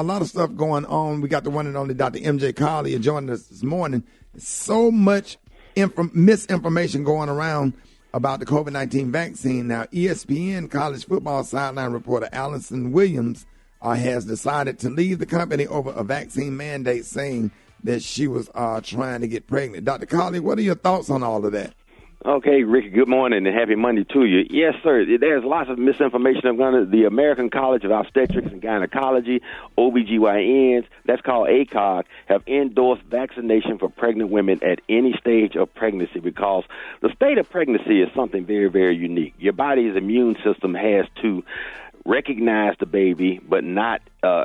a lot of stuff going on. We got the one and only Dr. MJ Collier joining us this morning. So much misinformation going around about the COVID-19 vaccine. Now, ESPN college football sideline reporter Allison Williams has decided to leave the company over a vaccine mandate, saying that she was trying to get pregnant. Dr. Collier, what are your thoughts on all of that? Okay, Rickey, good morning and happy Monday to you. Yes, sir, there's lots of misinformation. The American College of Obstetrics and Gynecology, OBGYNs, that's called ACOG, have endorsed vaccination for pregnant women at any stage of pregnancy because the state of pregnancy is something very, very unique. Your body's immune system has to recognize the baby but not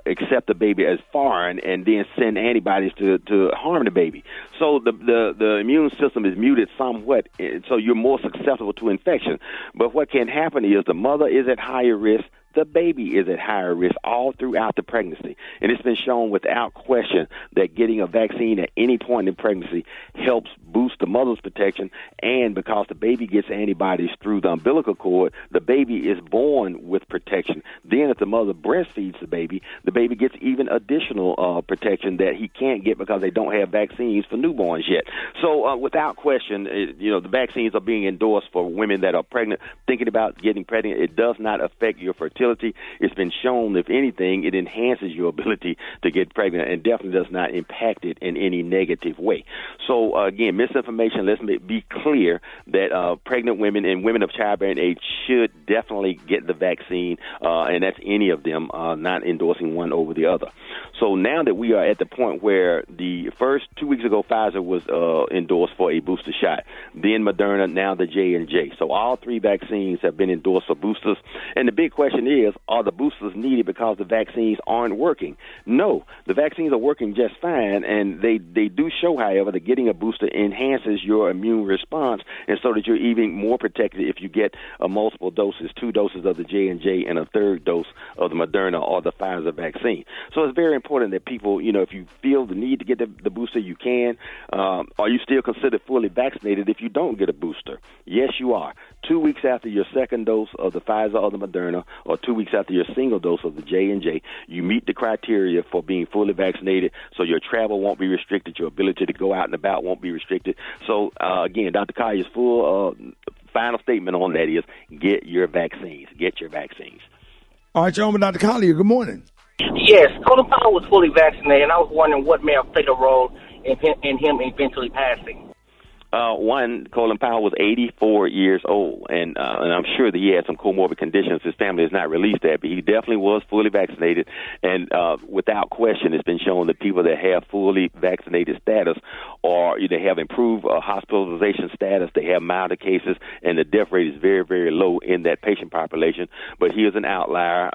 accept the baby as foreign and then send antibodies to harm the baby. So the immune system is muted somewhat, so you're more susceptible to infection. But what can happen is the mother is at higher risk, the baby is at higher risk all throughout the pregnancy. And it's been shown without question that getting a vaccine at any point in pregnancy helps boost the mother's protection, and because the baby gets antibodies through the umbilical cord, the baby is born with protection. Then if the mother breastfeeds the baby gets even additional protection that he can't get because they don't have vaccines for newborns yet. So without question, the vaccines are being endorsed for women that are pregnant, thinking about getting pregnant. It does not affect your fertility. It's been shown, if anything, it enhances your ability to get pregnant and definitely does not impact it in any negative way. So, again, misinformation, let's be clear that pregnant women and women of childbearing age should definitely get the vaccine, and that's any of them, not endorsing one over the other. So now that we are at the point where the first 2 weeks ago, Pfizer was endorsed for a booster shot, then Moderna, now the J&J. So all three vaccines have been endorsed for boosters. And the big question is, are the boosters needed because the vaccines aren't working? No, the vaccines are working just fine, and they do show, however, that getting a booster enhances your immune response, and so that you're even more protected if you get multiple doses, 2 doses of the J&J and a third dose of the Moderna or the Pfizer vaccine. So it's very important that people, if you feel the need to get the booster, you can. Are you still considered fully vaccinated if you don't get a booster? Yes, you are. 2 weeks after your second dose of the Pfizer or the Moderna, or 2 weeks after your single dose of the J&J, you meet the criteria for being fully vaccinated, so your travel won't be restricted, your ability to go out and about won't be restricted. So, again, Dr. Collier's full final statement on that is get your vaccines. Get your vaccines. All right, gentlemen, Dr. Collier, good morning. Yes, Colin Powell was fully vaccinated, and I was wondering what may have played a role in him eventually passing. One, Colin Powell was 84 years old, and I'm sure that he had some comorbid conditions. His family has not released that, but he definitely was fully vaccinated. And without question, it's been shown that people that have fully vaccinated status or they have improved hospitalization status, they have milder cases, and the death rate is very, very low in that patient population. But he is an outlier.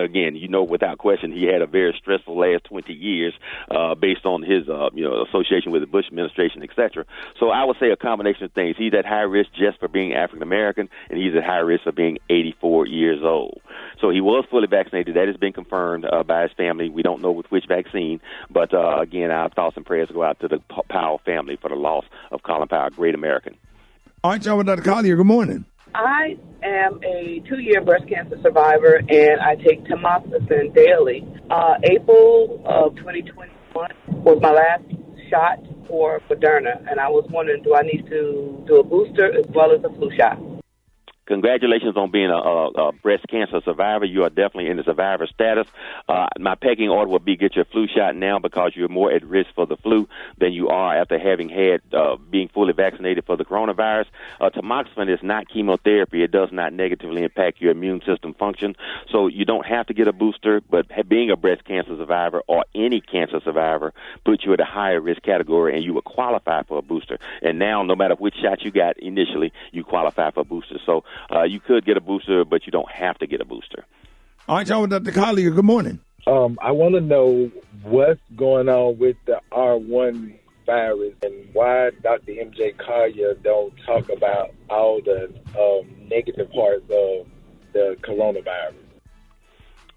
Again, without question, he had a very stressful last 20 years based on his association with the Bush administration, et cetera. So I would say a combination of things. He's at high risk just for being African American, and he's at high risk for being 84 years old. So he was fully vaccinated. That has been confirmed by his family. We don't know with which vaccine, but again, our thoughts and prayers go out to the Powell family for the loss of Colin Powell, a great American. All right, y'all, Dr. Collier, good morning. I am a 2-year breast cancer survivor, and I take tamoxifen daily. April of 2021 was my last shot for Moderna, and I was wondering, do I need to do a booster as well as a flu shot? Congratulations on being a breast cancer survivor. You are definitely in the survivor status. My pecking order would be get your flu shot now because you're more at risk for the flu than you are after having had being fully vaccinated for the coronavirus. Tamoxifen is not chemotherapy. It does not negatively impact your immune system function. So you don't have to get a booster, but being a breast cancer survivor or any cancer survivor puts you at a higher risk category and you would qualify for a booster. And now, no matter which shot you got initially, you qualify for a booster. So you could get a booster, but you don't have to get a booster. All right, y'all, Dr. Collier, good morning. I want to know what's going on with the R1 virus and why Dr. MJ Collier don't talk about all the negative parts of the coronavirus.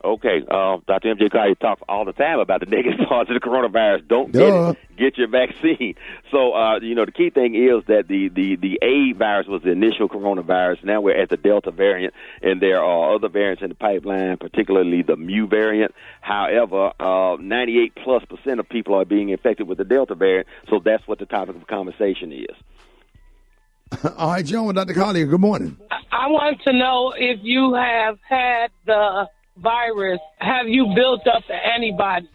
Okay, Dr. MJ Collier talks all the time about the negative parts of the coronavirus. Don't get it. Get your vaccine. So, the key thing is that the A virus was the initial coronavirus. Now we're at the Delta variant, and there are other variants in the pipeline, particularly the Mu variant. However, 98+% of people are being infected with the Delta variant, so that's what the topic of conversation is. All right, John, Dr. Collier, good morning. I want to know if you have had the virus, have you built up the antibodies?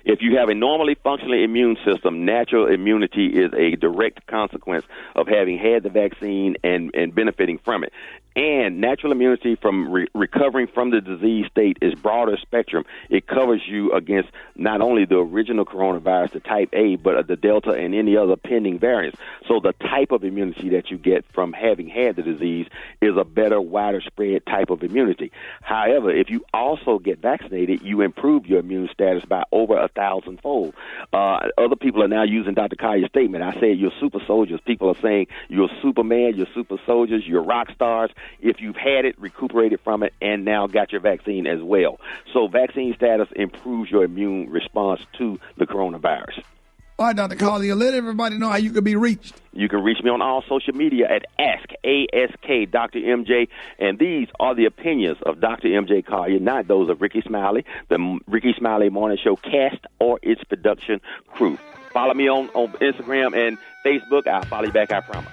If you have a normally functioning immune system, natural immunity is a direct consequence of having had the vaccine and benefiting from it. And natural immunity from recovering from the disease state is broader spectrum. It covers you against not only the original coronavirus, the type A, but the Delta and any other pending variants. So the type of immunity that you get from having had the disease is a better, wider spread type of immunity. However, if you also get vaccinated, you improve your immune status by over 1,000-fold. Other people are now using Dr. Collier's statement. I said you're super soldiers. People are saying you're Superman, you're super soldiers, you're rock stars. If you've had it, recuperated from it, and now got your vaccine as well. So vaccine status improves your immune response to the coronavirus. All right, Dr. Collier, let everybody know how you can be reached. You can reach me on all social media at ASK Dr. MJ, and these are the opinions of Dr. MJ Collier, not those of Rickey Smiley, the Rickey Smiley Morning Show cast, or its production crew. Follow me on Instagram and Facebook. I'll follow you back, I promise.